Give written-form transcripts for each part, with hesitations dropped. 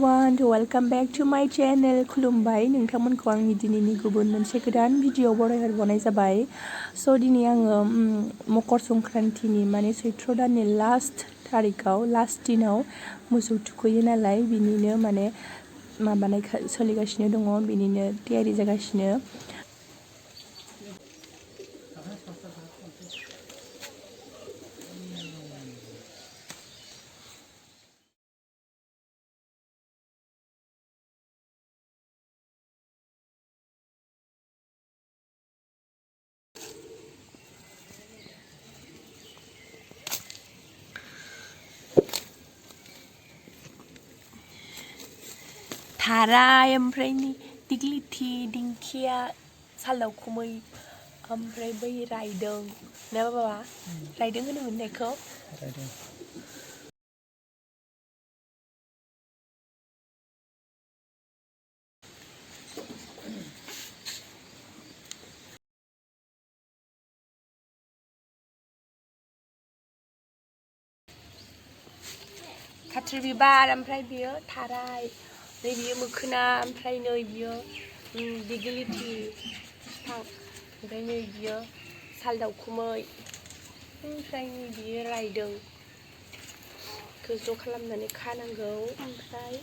everyone, welcome back to my channel. खुलुमबाय नोंथांमोनखौ आंनि दिनैनि गुबुन मोनसे गोदान भिडिअ बरायहरनाय जाबाय। स' दिनै आङो मकर संक्रान्तिनि माने सैत्र दाननि लास्ट तारिखाव लास्ट दिनाव मोसौ थुखैयो नालाय बिनिनो माने माबानाय सोलिगासिनो दङ, बिनिनो तयारि जागासिनो। थाराय ओमफ्राय दिग्लिथि दिंखिया सालदावखुमै ओमफ्राय बै रायदों ना बाबा रायदों होनोमोन बेखौ खाथ्रि बिबार ओमफ्राय बियो थाराय नै बियो मोखोना ओमफ्राय नै बियो दिग्लिथि बिफां ओमफ्राय नै बियो सालदावखुमै ओमफ्राय नै बियो रायदों ज' खालामनानै खानांगौ ओमफ्राय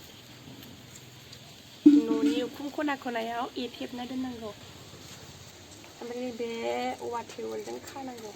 न'नि उखुम खना खनायाव एथेबना दोननांगौ ओमफ्राय बे औवा टेवलजों खानांगौ।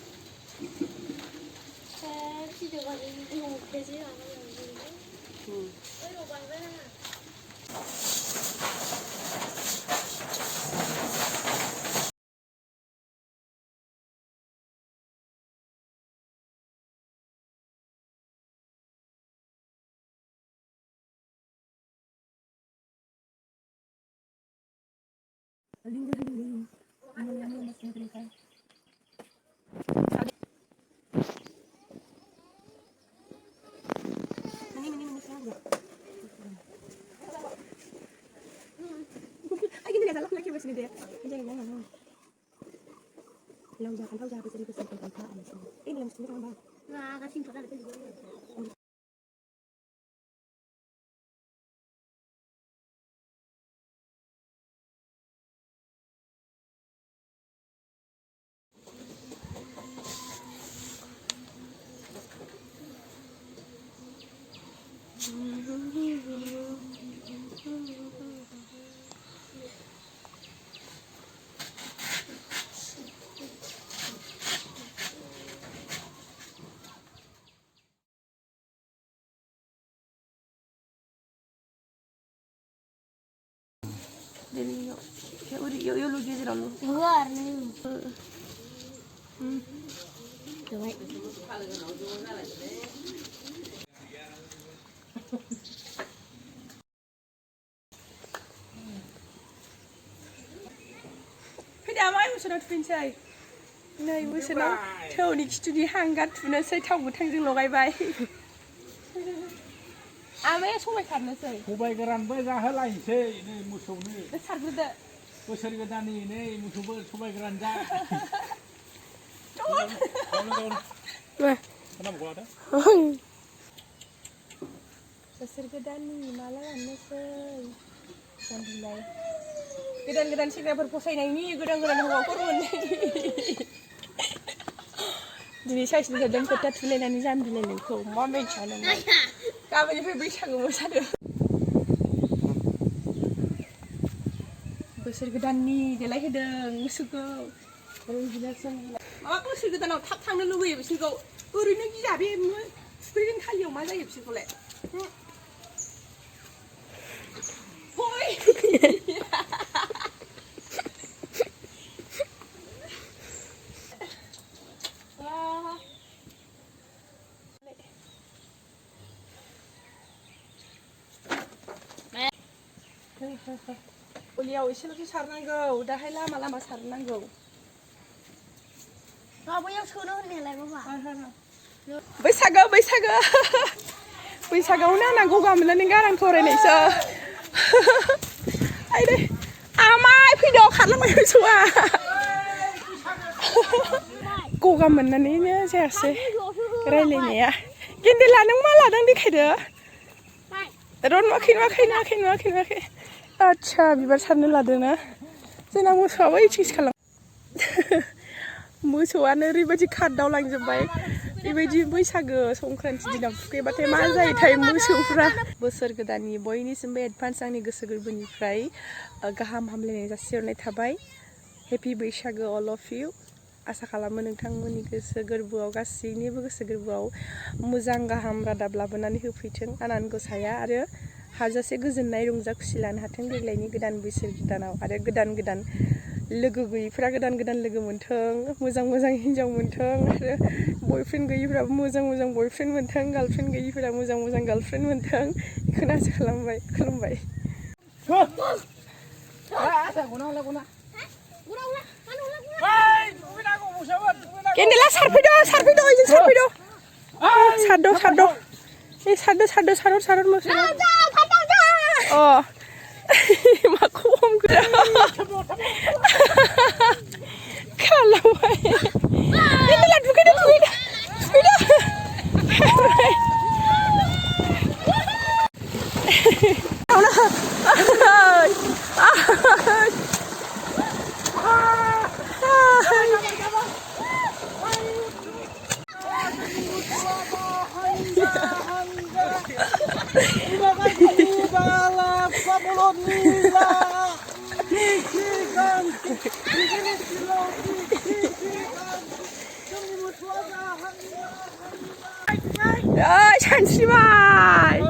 Yo lu gezer onu. Var ne? Давай. Fida mai musuनाव थुफिनसै। नै मुसुनाव थौनि खिथुनि हांगार थुनोसै थाव गोथांजों लगायबाय। आमाया सबाय खारनोसै। सबाय गोरानबो जाहोलायनोसै नै मोसौनो। सारग्रोदो। बोसोर गोदाननि नै मोसौबो सबाय गोरान जा। बोसोर गोदाननि माला गाननोसै जाम्बिलाय गोदान गोदान सेंग्राफोर फसायनायनि गोदान गोदान हौवाफोर मोननायनि दिनै साइस नुदों फोथा थुलायनानै जाम्बिलाय नोंखौ मा मिन्थिया नोङो गाबोननिफ्राय बैसागु मोसादों बोसोर गोदाननि देलायहोदों मोसौखौ माबा बोसोर गोदानाव थाब थांनो लुबैयो बिसोरखौ ओरैनो गिया बे थुखैगोन खालियाव मा जायो बिसोरखौलाय गलियाव एसेल'सो सारनांगौ दाहाय लामा लामा सारनांगौ माबायाव सोनो होननायालाय बाबा बैसागो बैसागो बैसागोआवनो आंना गगा मोननानै गारां थरायनायसो आइदै आमाय फैद' खारलांबाय मोसौआ गगा मोननानैनो जायासै रायलायनाया गेन्देला नों मा लादों देखायदो रन नुवाखै आच्छा बिबार सारनो लादोंना जोंना मोसौआबो इथिंसो खालाम मोसौआनो ओरैबायदि खारदाव लांजोब्बाय बेबायदि बैसागो संक्रान्ति दिनाव थुखैबाथाय मा जायोथाय मोसौफ्रा बोसोर गोदाननि बयनिसिमबो एडभान्स आंनि गोसो गोरबोनिफ्राय गाहाम हामलायनाय जासिहरनाय थाबाय हेपि बैसागो अल अफ इउ आसा खालामो नोंथांमोननि गोसो गोरबोआव गासैनिबो गोसो गोरबोआव मोजां गाहाम रादाब लाबोनानै होफैथों आनान गसाया आरो हाजासे गोजोननाय रंजा खुसि लानो हाथों देग्लायनि गोदान बोसोर गोदानाव आरो गोदान लोगो गैयिफ्रा गोदान लोगो मोनथों मोजां हिन्जाव मोनथों आरो बयफ्रेन्ड गैयिफ्राबो मोजां बयफ्रेन्ड मोनथों गार्लफ्रेन्ड गैयिफ्रा मोजां गार्लफ्रेन्ड मोनथों बेखौनो आसा खालामबाय खुलुमबाय केन्देला सारफैदो ओइजों सारफैदो सारद मोसौ अ माखौ हमखो खालामबाय केन्देला दुगैदो सानस्रिबाय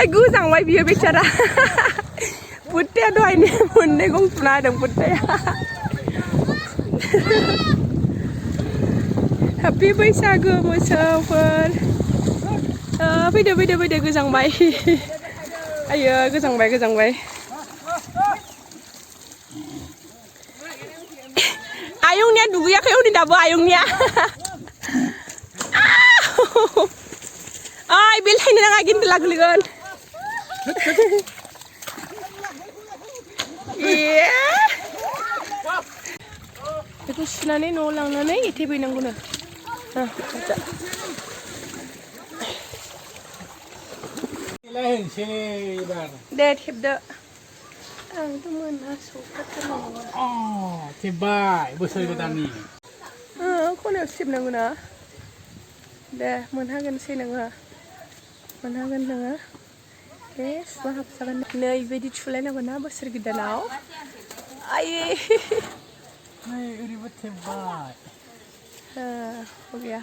गोजांबाय बियो बेचारा बुट्टाया दहायनो मोननै गंथुना होदों बुट्टाया हेपि बैसागो मोसौफोर फैदो गोजांबाय आयो गोजांबाय आयंनिया दुगैयाखै हनै दाबो आयंनिया ओइ बेलथायनो नाङा गेन्देला गोलैगोन बेखौ सुनानै न'आव लांनानै एथेफैनांगौनो दे थेबदो आंथ' थेबबाय बोसोर गोदाननि खनायाव थेबनांगौ ना दे मोनहागोनसै नोङो दे सुवा हाबजागोन नै बेबायदि थुलायनांगौ ना बोसोर गोदानाव आयै ओरैबो थेबबाय गैया